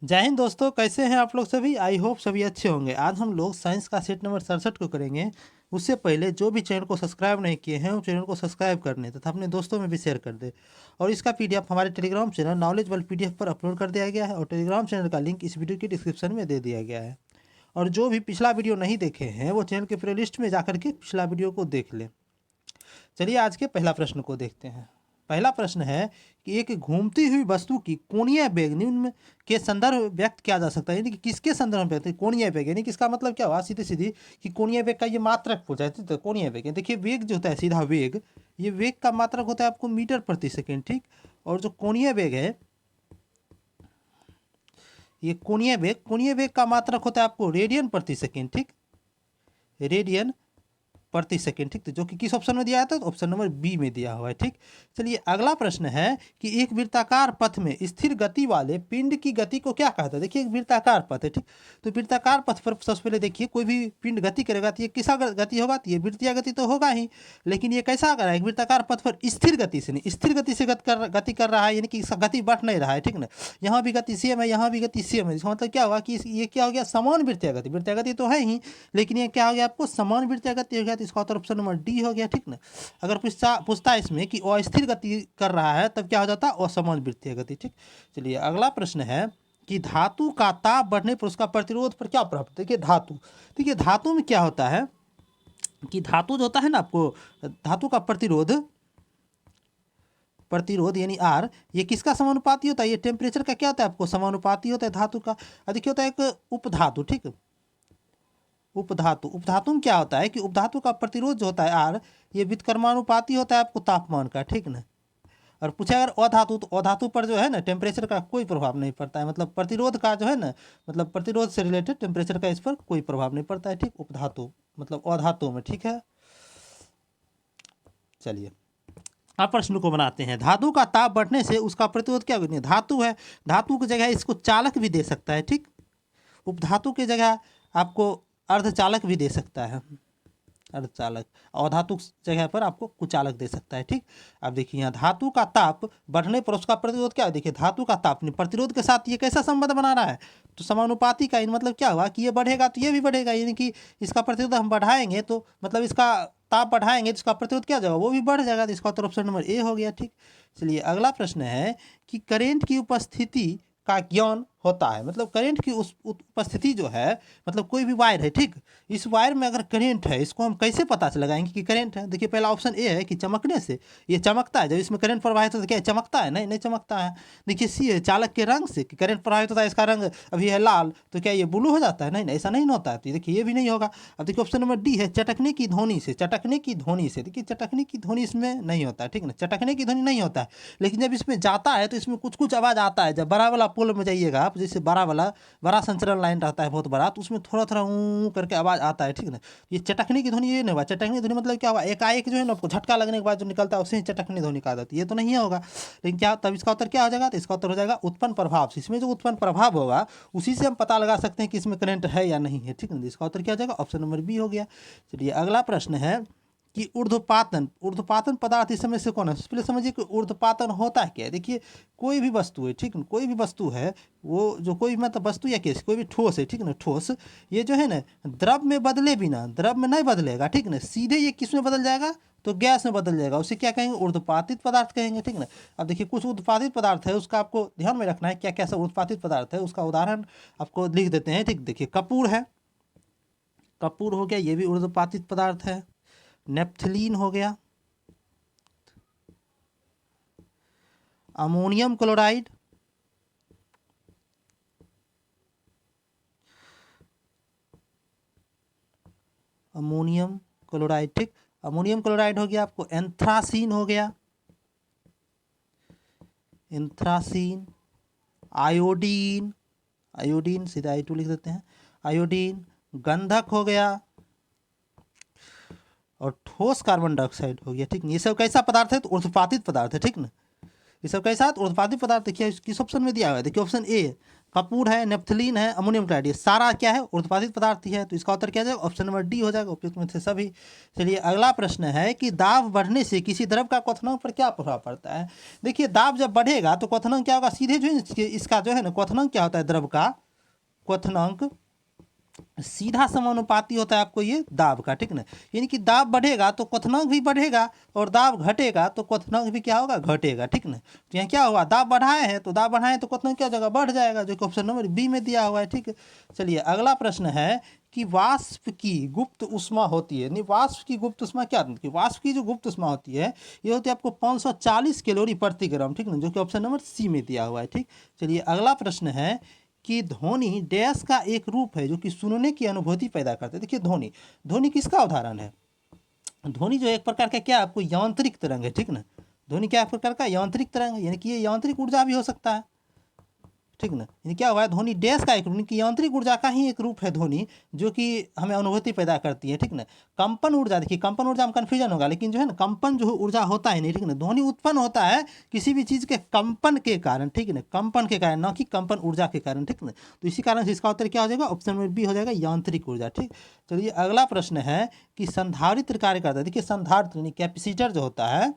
जय हिंद दोस्तों, कैसे हैं आप लोग सभी। आई होप सभी अच्छे होंगे। आज हम लोग साइंस का सेट नंबर 67 को करेंगे। उससे पहले जो भी चैनल को सब्सक्राइब नहीं किए हैं वो चैनल को सब्सक्राइब कर लें तथा अपने दोस्तों में भी शेयर कर दें। और इसका पीडीएफ हमारे Telegram channel knowledge world PDF पर अपलोड कर दिया गया है और टेलीग्राम चैनल का लिंक इस वीडियो की डिस्क्रिप्शन में दे दिया गया है। और जो भी पिछला वीडियो नहीं देखे हैं वो चैनल के प्लेलिस्ट में जाकर के पिछला वीडियो को देख लें। चलिए आज के पहला प्रश्न को देखते हैं। पहला प्रश्न है कि एक घूमती हुई वस्तु की कोणीय वेग निम्न के संदर्भ व्यक्त किया जा सकता है, यानी कि किसके संदर्भ में व्यक्त। कोणीय वेग यानी कि इसका मतलब क्या हुआ सीधे सीधी कि कोणीय वेग का ये मात्रक पूछा है। तो कोणीय वेग देखिए, वेग जो होता है सीधा वेग, ये वेग का मात्रक होता है आपको मीटर प्रति सेकेंड, ठीक। और जो कोणीय वेग है, ये कोणीय वेग का मात्रक होता है आपको रेडियन प्रति सेकेंड, ठीक। रेडियन प्रति सेकेंड, ठीक। तो जो कि किस ऑप्शन में दिया है, तो ऑप्शन नंबर बी में दिया हुआ है, ठीक। चलिए अगला प्रश्न है कि एक वृत्ताकार पथ में स्थिर गति वाले पिंड की गति को क्या कहता है। देखिए एक वृत्ताकार पथ है, ठीक। तो वृत्ताकार पथ पर सबसे पहले देखिए कोई भी पिंड गति करेगा तो ये किसा गति होगा, तो ये वृत्तीय गति तो होगा ही। लेकिन ये कैसा कर रहा है, एक वृत्ताकार पथ पर स्थिर गति से नहीं, स्थिर गति से गति कर रहा है, यानी कि इसका गति बढ़ नहीं रहा है, ठीक ना। यहाँ भी गति सेम है, यहाँ भी गति सेम है। इसका मतलब क्या होगा कि ये क्या हो गया, समान वृत्तीय गति। वृत्तीय गति तो है ही, लेकिन ये क्या हो गया आपको, समान वृत्तीय गति हो गया। तो इसका उत्तर ऑप्शन नंबर डी हो गया, ठीक ना। अगर पूछता है इसमें कि अस्थिर गति कर रहा है तब क्या हो जाता है, असमान वृत्तीय गति, ठीक। चलिए अगला प्रश्न है कि धातु का ताप बढ़ने पर उसका प्रतिरोध पर क्या प्रभाव। देखिए धातु में क्या होता है कि धातु जो होता है ना, आपको धातु का प्रतिरोध यानी आर, ये किसका समानुपाती होता है, ये टेम्परेचर का क्या होता है आपको समानुपाती होता है धातु का। देखिए होता है एक उपधातु, ठीक। उपधातु में क्या होता है कि उपधातु का प्रतिरोध जो होता है आर, ये व्युत्क्रमानुपाती होता है आपको तापमान का, ठीक ना। और पूछे अगर अधातु, तो अधातु पर जो है ना टेम्परेचर का कोई प्रभाव नहीं पड़ता है। मतलब प्रतिरोध का जो है ना, मतलब प्रतिरोध से रिलेटेड टेम्परेचर का इस पर कोई प्रभाव नहीं पड़ता है, ठीक। उपधातु मतलब अधातु में, ठीक है। चलिए अब प्रश्न को बनाते हैं। धातु का ताप बढ़ने से उसका प्रतिरोध क्या होगा। धातु है, धातु की जगह इसको चालक भी दे सकता है, ठीक। उपधातु की जगह आपको अर्धचालक भी दे सकता है, अर्धचालक। और धातु जगह पर आपको कुचालक दे सकता है, ठीक। अब देखिए यहाँ धातु का ताप बढ़ने पर उसका प्रतिरोध क्या है। देखिए धातु का ताप प्रतिरोध के साथ ये कैसा संबंध बना रहा है, तो समानुपाती का। मतलब क्या हुआ कि ये बढ़ेगा तो ये भी बढ़ेगा, यानी कि इसका प्रतिरोध हम बढ़ाएंगे तो मतलब इसका ताप बढ़ाएंगे तो इसका प्रतिरोध क्या जाएगा, वो भी बढ़ जाएगा। तो इसका उत्तर ऑप्शन नंबर ए हो गया, ठीक। चलिए अगला प्रश्न है कि करेंट की उपस्थिति का ज्ञान होता है। मतलब करंट की उस उपस्थिति जो है, मतलब कोई भी वायर है, ठीक। इस वायर में अगर करंट है, इसको हम कैसे पता लगाएंगे कि करंट है। देखिए पहला ऑप्शन ए है कि चमकने से, ये चमकता है। जब इसमें करंट प्रवाहित होता है क्या चमकता है, नहीं चमकता है। देखिए सी है चालक के रंग से, कि करंट प्रवाहित होता है, इसका रंग अभी है लाल, तो क्या ये ब्लू हो जाता है, नहीं ऐसा नहीं होता है। तो देखिए ये भी नहीं होगा। अब देखिए ऑप्शन नंबर डी है चटकने की ध्वनि से, चटकने की ध्वनि से। देखिए चटकने की ध्वनि इसमें नहीं होता है, ठीक ना, चटकने की ध्वनि नहीं होता है। लेकिन जब इसमें जाता है तो इसमें कुछ कुछ आवाज़ आता है। जब बड़ा वाला पुल में जाइएगा आप, जैसे बड़ा संचरण लाइन रहता है बहुत बड़ा, तो उसमें थोड़ा थोड़ा ऊँ करके आवाज़ आता है, ठीक ना। ये चटकने की ध्वनि ये नहीं हुआ। चटकने की ध्वनि मतलब क्या हुआ, एकाएक जो है ना आपको झटका लगने के बाद जो निकलता है उसे ही चटकने ध्वनि कहा जाती है। ये तो नहीं होगा। लेकिन क्या तब इसका उत्तर क्या हो जाएगा, तो इसका उत्तर हो जाएगा उत्पन्न प्रभाव से। इसमें जो उत्पन्न प्रभाव होगा उसी से हम पता लगा सकते हैं कि इसमें करंट है या नहीं है, ठीक है। इसका उत्तर क्या हो जाएगा, ऑप्शन नंबर बी हो गया। चलिए अगला प्रश्न है कि ऊर्ध्वपातन पदार्थ इस समय से कौन है। पहले समझिए कि ऊर्ध्वपातन होता क्या है। देखिए कोई भी वस्तु है, ठीक है, कोई भी वस्तु है, वो जो कोई मतलब वस्तु या केस कोई भी ठोस है, ठीक है ना, ठोस ये जो है ना द्रव में बदले बिना, द्रव में नहीं बदलेगा, ठीक ना, सीधे ये किस में बदल जाएगा, तो गैस में बदल जाएगा। उसे क्या कहेंगे, ऊर्ध्वपातित पदार्थ कहेंगे, ठीक ना। अब देखिए कुछ ऊर्ध्वपातित पदार्थ है, उसका आपको ध्यान में रखना है क्या कैसा ऊर्ध्वपातित पदार्थ है, उसका उदाहरण आपको लिख देते हैं, ठीक। देखिए कपूर है, कपूर हो गया, ये भी ऊर्ध्वपातित पदार्थ है। नेप्थलीन हो गया, अमोनियम क्लोराइड, अमोनियम क्लोराइड, ठीक। अमोनियम क्लोराइड हो गया आपको। एंथ्रासीन हो गया, एंथ्रासीन। आयोडीन, आयोडीन सीधा I2 लिख देते हैं, आयोडीन। गंधक हो गया और ठोस कार्बन डाइऑक्साइड हो गया, ठीक। ये सब कैसा पदार्थ है, तो ऊर्ध्वपातित पदार्थ है, ठीक ना। ये सब कैसा ऊर्ध्वपातित पदार्थ। देखिए किस ऑप्शन में दिया हुआ है, देखिए ऑप्शन ए कपूर है, नेप्थलीन है, अमोनियम क्लोराइड, ये सारा क्या है ऊर्ध्वपातित पदार्थ ही है। तो इसका उत्तर क्या जाएगा, ऑप्शन नंबर डी हो जाएगा, उपयुक्त में से सभी। चलिए अगला प्रश्न है कि दाब बढ़ने से किसी द्रव का क्वथनांक पर क्या प्रभाव पड़ता है। देखिए दाब जब बढ़ेगा तो क्वथनांक क्या होगा, सीधे जो है इसका जो है ना क्वथनांक क्या होता है, द्रव का क्वथनांक सीधा समानुपाती होता है आपको ये दाब का, ठीक ना। यानी कि दाब बढ़ेगा तो क्वथनांक भी बढ़ेगा और दाब घटेगा तो क्वथनांक भी क्या होगा, घटेगा, ठीक ना। तो यहाँ क्या हुआ, दाब बढ़ाए हैं तो दाब बढ़ाएं तो क्वथनांक क्या जगह बढ़ जाएगा, जो कि ऑप्शन नंबर बी में दिया हुआ है, ठीक है। चलिए अगला प्रश्न है कि वाष्प की गुप्त उष्मा होती है, नहीं वाष्प की गुप्त उष्मा क्या होती है, वाष्प की जो गुप्त उष्मा होती है ये होती है आपको 540 कैलोरी प्रति ग्राम, ठीक ना, जो कि ऑप्शन नंबर सी में दिया हुआ है, ठीक। चलिए अगला प्रश्न है कि ध्वनि डैश का एक रूप है जो कि सुनने की अनुभूति पैदा करता है। देखिए ध्वनि, ध्वनि किसका उदाहरण है, ध्वनि जो एक प्रकार का क्या आपको यांत्रिक तरंग है, ठीक ना। ध्वनि क्या एक प्रकार का यांत्रिक तरंग है, यानी कि ये यांत्रिक ऊर्जा भी हो सकता है, ठीक ना। यानी क्या हुआ है, ध्वनि डैश का एक रूप, यांत्रिक ऊर्जा का ही एक रूप है ध्वनि, जो कि हमें अनुभूति पैदा करती है, ठीक ना। कंपन ऊर्जा, देखिए कंपन ऊर्जा में कन्फ्यूजन होगा, लेकिन जो है ना कंपन जो ऊर्जा होता है नहीं, ठीक ना। ध्वनि उत्पन्न होता है किसी भी चीज़ के कंपन के कारण, ठीक है ना, कंपन के कारण, ना कि कंपन ऊर्जा के कारण, ठीक ना। तो इसी कारण से इसका उत्तर क्या हो जाएगा, ऑप्शन नंबर बी हो जाएगा, यांत्रिक ऊर्जा, ठीक। चलिए अगला प्रश्न है कि संधारित्र कार्य करता है। देखिए संधारित्र यानी कैपेसिटर जो होता है,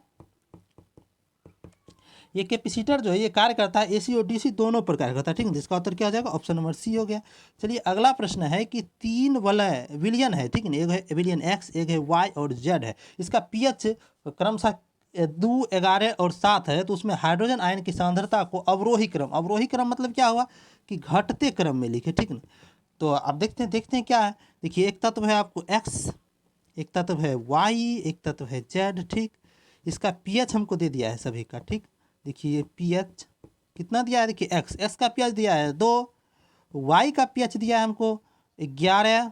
ये कैपेसिटर जो है ये कार्य करता है एसी और डीसी दोनों पर कार्य करता है, ठीक है। इसका उत्तर क्या हो जाएगा, ऑप्शन नंबर सी हो गया। चलिए अगला प्रश्न है कि 3 वलय विलयन है, ठीक है, एक है विलयन एक्स, एक है वाई और जेड है। इसका पीएच क्रमशः 2, 11 और 7 है। तो उसमें हाइड्रोजन आयन की सांद्रता को अवरोही क्रम मतलब क्या हुआ कि घटते क्रम में लिखे, ठीक ना। तो अब देखते हैं क्या है। देखिए एक तत्व है आपको एक्स, एक तत्व है वाई, एक तत्व है जेड, ठीक। इसका पीएच हमको दे दिया है सभी का, ठीक। देखिए पीएच कितना दिया है, देखिए एक्स, एक्स का पीएच दिया है 2, वाई का पीएच दिया है हमको 11,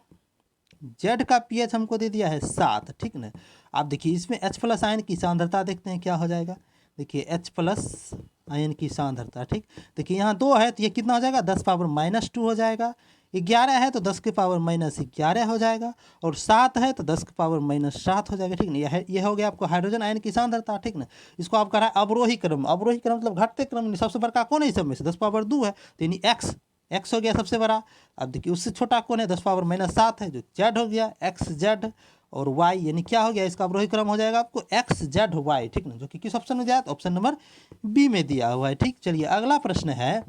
जेड का पीएच हमको दे दिया है 7, ठीक ना। आप देखिए इसमें H प्लस आयन की सांद्रता देखते हैं क्या हो जाएगा। देखिए H प्लस आयन की सांद्रता, ठीक। देखिए यहाँ 2 है तो ये कितना हो जाएगा, 10⁻⁻2 हो जाएगा। 11 है तो 10⁻⁻11 हो जाएगा, और 7 है तो 10⁻⁻7 हो जाएगा, ठीक ना। यह हो गया आपको हाइड्रोजन आयन की सांद्रता, ठीक ना। इसको आप करा अवरोही क्रम, अवरोही क्रम मतलब घटते क्रम, सबसे बड़ा कौन है इस सब में से, 10⁻2 है, तो यानी एक्स, एक्स हो गया सबसे बड़ा। अब देखिए उससे छोटा कौन है, 10⁻⁻7 है, जो जेड हो गया, एक्स जेड, और वाई यानी क्या हो गया, इसका अवरोही क्रम हो जाएगा आपको एक्स जेड वाई, ठीक ना, जो कि किस ऑप्शन में दिया है, तो ऑप्शन नंबर बी में दिया हुआ है, ठीक। चलिए अगला प्रश्न है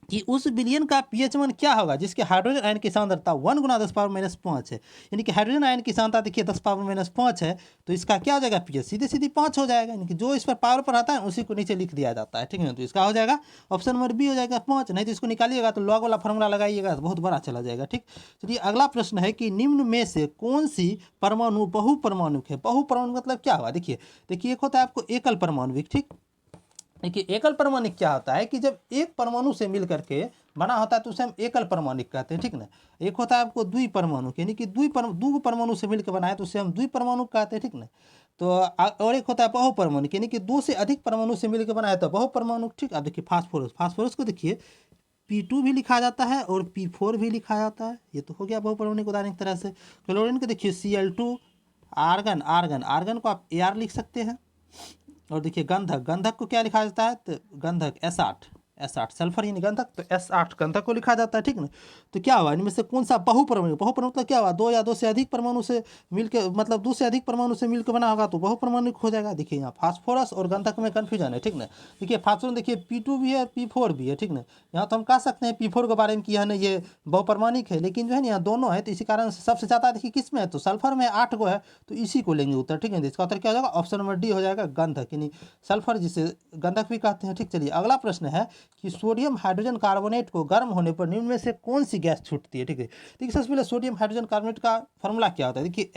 कि उस विलयन का पीएच मान क्या होगा जिसके हाइड्रोजन आयन की सांद्रता 1 × 10⁻⁻5 है। यानी कि हाइड्रोजन आयन की सांद्रता देखिए 10⁻⁻5 है, तो इसका क्या हो जाएगा पीएच, सीधे सीधी 5 हो जाएगा। यानी कि जो इस पर पावर पर आता है उसी को नीचे लिख दिया जाता है, ठीक है। तो इसका हो जाएगा ऑप्शन नंबर बी हो जाएगा 5। नहीं तो इसको निकालिएगा तो लॉग वाला फॉर्मूला लगाइएगा तो बहुत बड़ा चला जाएगा, ठीक। चलिए अगला प्रश्न है कि निम्न में से कौन सी परमाणु बहुपरमाणुक है। बहुपरमाणु मतलब क्या हुआ, देखिए एक होता है आपको एकल परमाणुविक, ठीक। देखिए एकल परमाणुक क्या होता है कि जब एक परमाणु से मिल करके बना होता है तो उसे हम एकल परमाणुक कहते हैं, ठीक ना। एक होता है आपको द्विपरमाणुक, यानी कि दो परमाणु से मिलकर बनाए तो उसे हम द्विपरमाणुक कहते हैं, ठीक ना। तो और एक होता है बहुपरमाणुक, यानी कि 2 से अधिक परमाणु से मिलकर बनाया तो बहुपरमाणुक, ठीक। अब देखिए फास्फोरस, फास्फोरस को देखिए P2 भी लिखा जाता है और P4 भी लिखा जाता है, ये तो हो गया बहुपरमाणुक उदाहरण एक तरह से। क्लोरीन को देखिए Cl2, आर्गन, आर्गन को आप Ar लिख सकते हैं। और देखिए गंधक, गंधक को क्या लिखा जाता है, तो गंधक S8 सल्फर यानी गंधक, तो S8 गंधक को लिखा जाता है, ठीक ना। तो क्या हुआ इनमें से कौन सा बहुपरमाणु, बहुपरमाणु मतलब क्या हुआ, 2 या 2 से अधिक परमाणु से मिलकर, मतलब 2 से अधिक परमाणु से मिलकर बना होगा तो बहुपरमाणुक हो जाएगा। देखिए यहाँ फास्फोरस और गंधक में कन्फ्यूजन है, ठीक ना। देखिए फास्फोरस देखिए P2 भी है P4 भी है, ठीक ना। यहाँ तो हम कह सकते हैं P4 के बारे में कि है ये बहुपरमाणुक है, लेकिन जो है ना यहाँ दोनों है, तो इसी कारण से सबसे ज़्यादा देखिए किस में है, तो सल्फर में 8 को है, तो इसी को लेंगे उत्तर, ठीक है। इसका उत्तर क्या हो जाएगा, ऑप्शन नंबर डी हो जाएगा, गंधक, यानी सल्फर जिसे गंधक भी कहते हैं, ठीक। चलिए अगला प्रश्न है कि सोडियम हाइड्रोजन कार्बोनेट को गर्म होने पर निम्न में से कौन सी गैस छूटती है, ठीक है। देखिए सबसे पहले सोडियम हाइड्रोजन कार्बोनेट का फॉर्मूला क्या होता है, देखिए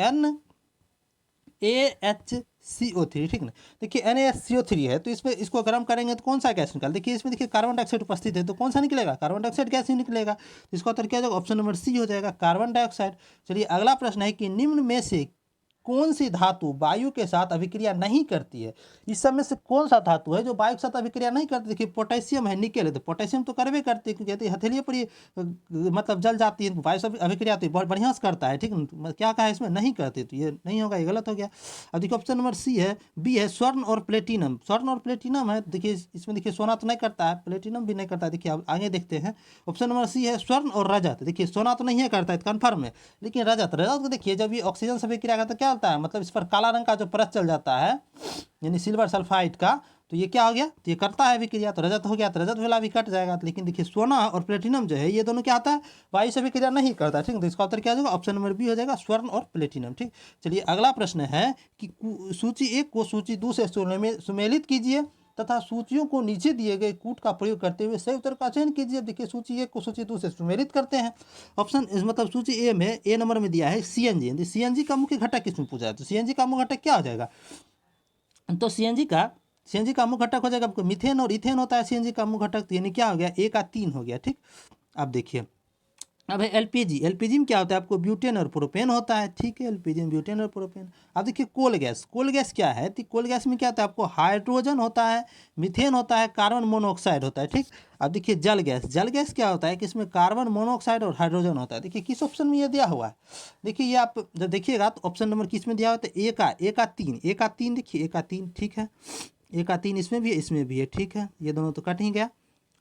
NaHCO3, ठीक ना। देखिए NaHCO3 है तो इसमें इसको गर्म करेंगे तो कौन सा गैस निकाल, देखिए इसमें देखिए कार्बन डाइऑक्साइड उपस्थित है तो कौन सा निकलेगा, कार्बन डाइऑक्साइड गैस ही निकलेगा। तो इसका उत्तर क्या हो जाएगा, ऑप्शन नंबर सी हो जाएगा, कार्बन डाइऑक्साइड। चलिए अगला प्रश्न है कि निम्न में से कौन सी धातु वायु के साथ अभिक्रिया नहीं करती है? इस सब में से कौन सा धातु है जो वायु के साथ अभिक्रिया नहीं करती? देखिए पोटेशियम है, निकेल है, तो पोटेशियम तो करवे करती है क्योंकि यदि हथेलियों पर ये मतलब जल जाती है, वायु से अभिक्रिया तो बहुत बढ़िया से करता है, ठीक है। क्या कहा है इसमें? नहीं करती, तो ये नहीं होगा, ये गलत हो गया। अब देखिए ऑप्शन नंबर सी है, बी है स्वर्ण और प्लेटिनम। स्वर्ण और प्लेटिनम है, देखिए इसमें देखिए सोना तो नहीं करता है, प्लेटिनम भी नहीं करता है। देखिए अब आगे देखते हैं, ऑप्शन नंबर सी है स्वर्ण और रजत। देखिए सोना तो नहीं है करता है, कन्फर्म है, लेकिन रजत को देखिए जब ये ऑक्सीजन से अभिक्रिया करता है क्या होता है, मतलब इस पर काला रंग का जो परत चल जाता है यानी सिल्वर सल्फाइड का, तो ये क्या हो गया, तो ये करता है अभिक्रिया, तो रजत हो गया, तो रजत वाला भी कट जाएगा। लेकिन देखिए सोना और प्लेटिनम जो है ये दोनों क्या होता है, वायु से अभिक्रिया नहीं करता, ठीक है। तो इसका उत्तर क्या हो जाएगा, ऑप्शन नंबर बी हो जाएगा, स्वर्ण और प्लेटिनम, ठीक। चलिए अगला प्रश्न है कि सूची 1 को सूची 2 से सुमेलित कीजिए तथा सूचियों को नीचे दिए गए कूट का प्रयोग करते हुए सही उत्तर का चयन कीजिए। देखिए सूची 1 को सूची 2 से सुमेलित करते हैं। ऑप्शन मतलब सूची ए में ए नंबर में दिया है सीएनजी। सीएनजी का मुख्य घटक किसमें पूछा है, तो सीएनजी का मुख्य घटक क्या हो जाएगा, तो सीएनजी का मुख्य घटक हो जाएगा आपको मीथेन और इथेन होता है सीएनजी का मुख्य घटक, यानी क्या हो गया, ए का 3 हो गया, ठीक। अब देखिए अब है एलपीजी। एलपीजी में क्या होता है आपको, ब्यूटेन और प्रोपेन होता है, ठीक है। एलपीजी में ब्यूटेन और प्रोपेन। अब देखिए कोल गैस। कोल गैस क्या है, तो कोल गैस में क्या होता है आपको, हाइड्रोजन होता है, मीथेन होता है, कार्बन मोनोऑक्साइड होता है, ठीक। अब देखिए जल गैस। जल गैस क्या होता है कि इसमें कार्बन मोनोऑक्साइड और हाइड्रोजन होता है। देखिए किस ऑप्शन में ये दिया हुआ है, देखिए ये आप जब देखिएगा तो ऑप्शन नंबर किस में दिया हुआ है, तो ए का 3 देखिए ए का 3, ठीक है। ए का 3 इसमें भी है, इसमें भी है, ठीक है। ये दोनों तो कट ही गया।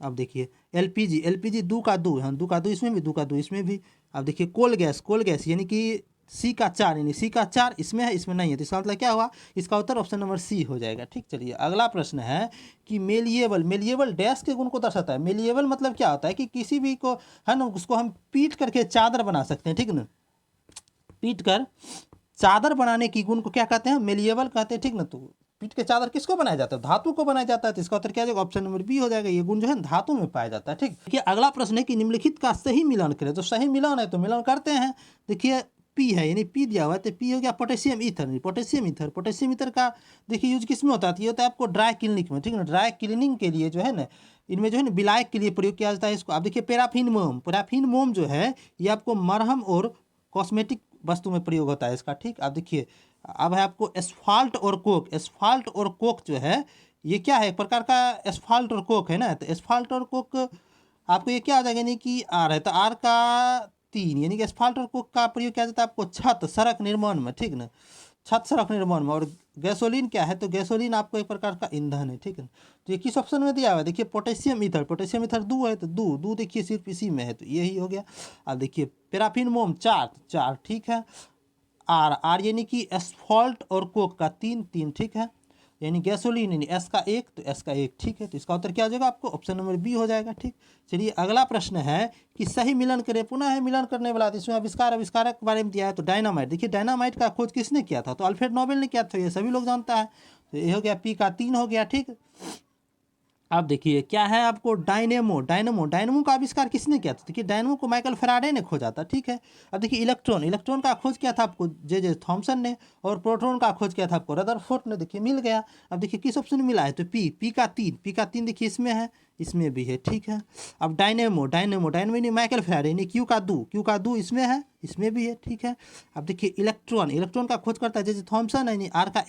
अब देखिए एलपीजी 2 का 2, हाँ 2 का 2 इसमें भी, 2 का 2 इसमें भी। अब देखिए कोल गैस यानी कि सी का 4, यानी सी का 4 इसमें है, इसमें नहीं है, तो इसका मतलब क्या हुआ, इसका उत्तर ऑप्शन नंबर सी हो जाएगा, ठीक। चलिए अगला प्रश्न है कि मेलिएबल डैश के गुण को दर्शाता है। मेलिएबल मतलब क्या होता है कि किसी भी को है ना, उसको हम पीट करके चादर बना सकते हैं, ठीक ना। पीट कर चादर बनाने की गुण को क्या कहते हैं, मेलिएबल कहते हैं, ठीक ना। तो पीट के चादर किसको बनाया जाता है, धातु को बनाया जाता है, तो इसका उत्तर क्या जाएगा, ऑप्शन नंबर बी हो जाएगा। ये गुण जो है धातु में पाया जाता है, ठीक। देखिए अगला प्रश्न है कि निम्नलिखित का सही मिलान करें, तो सही मिलान है तो मिलान करते हैं। देखिए पी है, यानी पी दिया हुआ है, तो पी हो गया पोटेशियम ईथर। पोटेशियम ईथर का देखिए यूज किस में होता है, ये होता है आपको ड्राई क्लीनिंग में, ठीक है ना। ड्राई क्लीनिंग के लिए जो है ना, इनमें जो है ना विलायक के लिए प्रयोग किया जाता है इसको। आप देखिए पैराफिन मोम जो है ये आपको मरहम और कॉस्मेटिक वस्तु में प्रयोग होता है इसका, ठीक। आप देखिए अब है आपको एस्फाल्ट और कोक जो है ये क्या है, एक प्रकार का एस्फाल्ट और कोक है ना। तो एस्फाल्ट और कोक आपको ये क्या आ जाएगा, यानी कि आर है, तो आर का 3, यानी कि एस्फाल्ट और कोक का प्रयोग किया जाता है आपको छत सड़क निर्माण में, ठीक ना, छत सड़क निर्माण में। और गैसोलीन क्या है, तो गैसोलीन आपको एक प्रकार का ईंधन है, ठीक है। तो ये किस ऑप्शन में दिया हुआ है, देखिए पोटेशियम ईथर 2 है, तो दो देखिए सिर्फ इसी में है, तो यही हो गया। अब देखिए पैराफिन मोम 4, ठीक है। आर यानी कि एस्फॉल्ट और कोक का 3, ठीक है। यानी गैसोलीन यानी एस का 1, तो एस का 1, ठीक है। तो इसका उत्तर क्या हो जाएगा आपको, ऑप्शन नंबर बी हो जाएगा, ठीक। चलिए अगला प्रश्न है कि सही मिलन करें। पुनः है मिलन करने वाला, इसमें आविष्कारक के बारे में दिया है, तो डायनामाइट। देखिए डायनामाइट का खोज किसने किया था, तो अल्फ्रेड नोबेल ने किया था, ये सभी लोग जानता है। तो ये हो गया पी का 3 हो गया, ठीक। अब देखिए क्या है आपको डायनेमो का आविष्कार किसने किया था, देखिए डायनेमो को माइकल फैराडे ने खोजा था, ठीक है। अब देखिए इलेक्ट्रॉन का खोज किया था आपको जे थॉमसन ने, और प्रोटॉन का खोज किया था आपको रदरफोर्ड ने, देखिए मिल गया। अब देखिए किस ऑप्शन में मिला है, तो पी का 3 देखिए इसमें है, इसमें भी है, ठीक है। अब डायनेमो नहीं माइकल फैराडे ने क्यू का 2 इसमें है, इसमें भी है, ठीक है। अब देखिए इलेक्ट्रॉन का खोज करता है जैसे थॉमसन है, आर का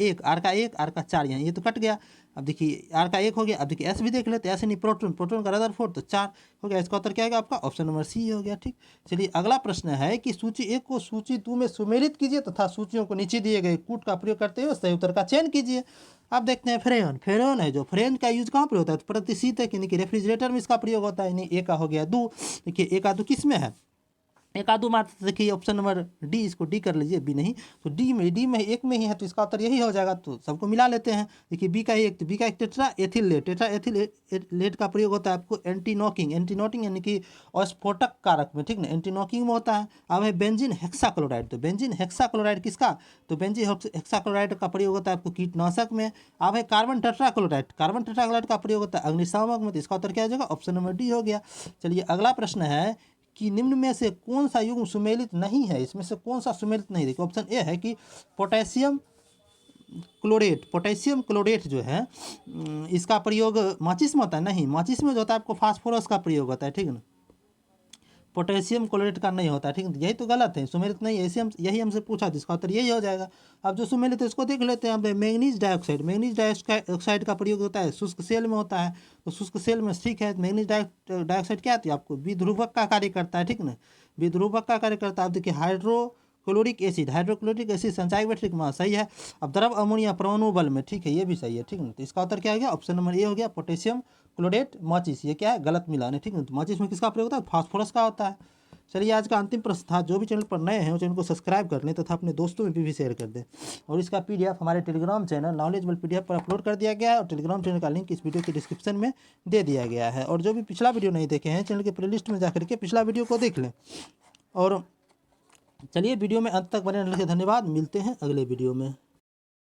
4, यहाँ ये तो कट गया। अब देखिए आर का 1 हो गया। अब देखिए एस भी देख लेते, ऐसे नहीं प्रोटॉन का रदरफोर्ड, तो 4 हो गया। इसका उत्तर क्या होगा आपका, ऑप्शन नंबर सी हो गया, ठीक। चलिए अगला प्रश्न है कि सूची 1 को सूची 2 में सुमेलित कीजिए तथा सूचियों को नीचे दिए गए कूट का प्रयोग करते हुए सही उत्तर का चयन कीजिए। अब देखते हैं फ्रेन है, जो फ्रेन का यूज कहाँ पर होता है, तो प्रतिशीतक यानी कि रेफ्रिजरेटर में इसका प्रयोग होता है। यानी ए का हो गया 2, देखिए ए का 2 किस में है, एक आधु मात्र देखिए ऑप्शन नंबर डी, इसको डी कर लीजिए, बी नहीं तो डी में एक में ही है, तो इसका उत्तर यही हो जाएगा। तो सबको मिला लेते हैं। देखिए बी का एक, तो बी का एक टेट्रा एथिलेट का प्रयोग होता है आपको एंटी नॉकिंग यानी कि अस्फोटक कारक में, ठीक ना, एंटी नॉकिंग में होता है। अब है बेंजीन हेक्साक्लोराइड, तो बेंजीन हेक्साक्लोराइड किसका, तो बेंजीन हेक्साक्लोराइड का प्रयोग होता है आपको कीटनाशक में। अब है कार्बन टेट्राक्लोराइड का प्रयोग होता है अग्निशामक में, तो इसका उत्तर क्या हो जाएगा, ऑप्शन नंबर डी हो गया। चलिए अगला प्रश्न है कि निम्न में से कौन सा युग्म सुमेलित नहीं है, इसमें से कौन सा सुमेलित नहीं, देखिए ऑप्शन ए है कि पोटेशियम क्लोरेट जो है इसका प्रयोग माचिस में होता है, नहीं, माचिस में जो होता है आपको फास्फोरस का प्रयोग होता है, ठीक है ना। पोटेशियम क्लोरेट का नहीं होता, ठीक है। यही तो गलत है, सुमेलित नहीं, ऐसे हम यही हमसे पूछा तो इसका उत्तर यही हो जाएगा। अब जो सुमेलित है इसको देख लेते हैं हम। मैंगनीज डाइऑक्साइड, मैंगनीज डाइऑक्साइड का प्रयोग होता है शुष्क सेल में होता है, तो शुष्क सेल में ठीक है। मैंगनीज डाइऑक्साइड क्या आती है आपको, विध्रुवक का कार्य करता है, ठीक ना, विध्रुवक का कार्य करता है। अब देखिए हाइड्रोक्लोरिक एसिड, हाइड्रोक्लोरिक एसिड संचायक बैटरी में सही है। अब द्रव अमोनिया परमाणु बल में, ठीक है, ये भी सही है, ठीक ना। तो इसका उत्तर क्या हो गया, ऑप्शन नंबर ए हो गया, पोटेशियम क्लोरेट माचिस। ये क्या है, गलत मिला है, ठीक है। तो माचिस में किसका प्रयोग होता है, फास्फोरस का होता है। चलिए आज का अंतिम प्रश्न था। जो भी चैनल पर नए हैं वो चैनल को सब्सक्राइब कर लें तथा अपने दोस्तों में भी शेयर कर दें। और इसका पीडीएफ हमारे टेलीग्राम चैनल नॉलेजेबल पीडीएफ पर अपलोड कर दिया गया है, और टेलीग्राम चैनल का लिंक इस वीडियो के डिस्क्रिप्शन में दे दिया गया है। और जो भी पिछला वीडियो नहीं देखे हैं, चैनल के प्लेलिस्ट में जाकर के पिछला वीडियो को देख लें। और चलिए वीडियो में अंत तक बने रहने के लिए धन्यवाद। मिलते हैं अगले वीडियो में।